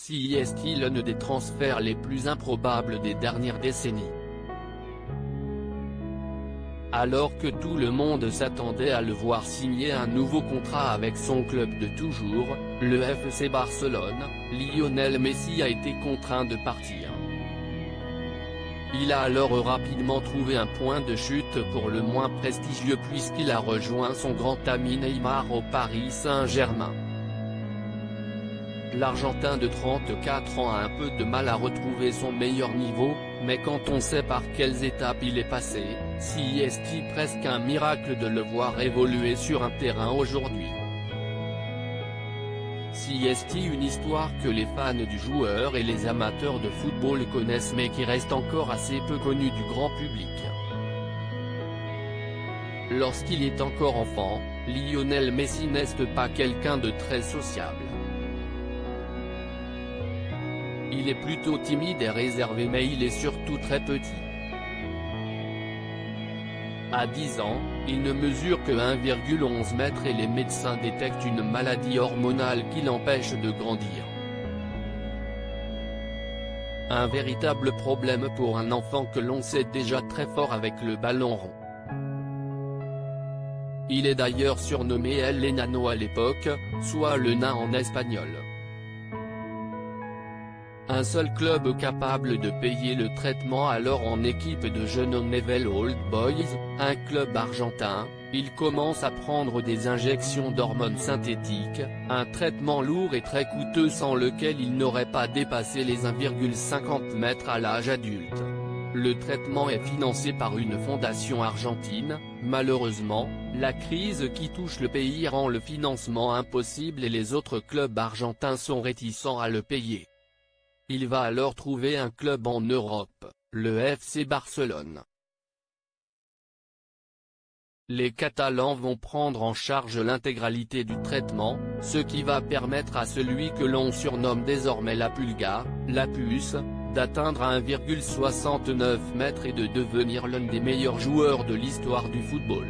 si est-il l'un des transferts les plus improbables des dernières décennies. Alors que tout le monde s'attendait à le voir signer un nouveau contrat avec son club de toujours, le FC Barcelone, Lionel Messi a été contraint de partir. Il a alors rapidement trouvé un point de chute pour le moins prestigieux puisqu'il a rejoint son grand ami Neymar au Paris Saint-Germain. L'Argentin de 34 ans a un peu de mal à retrouver son meilleur niveau, mais quand on sait par quelles étapes il est passé, si est-il presque un miracle de le voir évoluer sur un terrain aujourd'hui. Si est-il une histoire que les fans du joueur et les amateurs de football connaissent mais qui reste encore assez peu connue du grand public. Lorsqu'il est encore enfant, Lionel Messi n'est pas quelqu'un de très sociable. Il est plutôt timide et réservé mais il est surtout très petit. À 10 ans, il ne mesure que 1,11 m et les médecins détectent une maladie hormonale qui l'empêche de grandir. Un véritable problème pour un enfant que l'on sait déjà très fort avec le ballon rond. Il est d'ailleurs surnommé El Enano à l'époque, soit le nain en espagnol. Un seul club capable de payer le traitement alors en équipe de jeunes au Newell's Old Boys, un club argentin, il commence à prendre des injections d'hormones synthétiques, un traitement lourd et très coûteux sans lequel il n'aurait pas dépassé les 1,50 m à l'âge adulte. Le traitement est financé par une fondation argentine, malheureusement, la crise qui touche le pays rend le financement impossible et les autres clubs argentins sont réticents à le payer. Il va alors trouver un club en Europe, le FC Barcelone. Les Catalans vont prendre en charge l'intégralité du traitement, ce qui va permettre à celui que l'on surnomme désormais la Pulga, la puce, d'atteindre 1,69 m et de devenir l'un des meilleurs joueurs de l'histoire du football.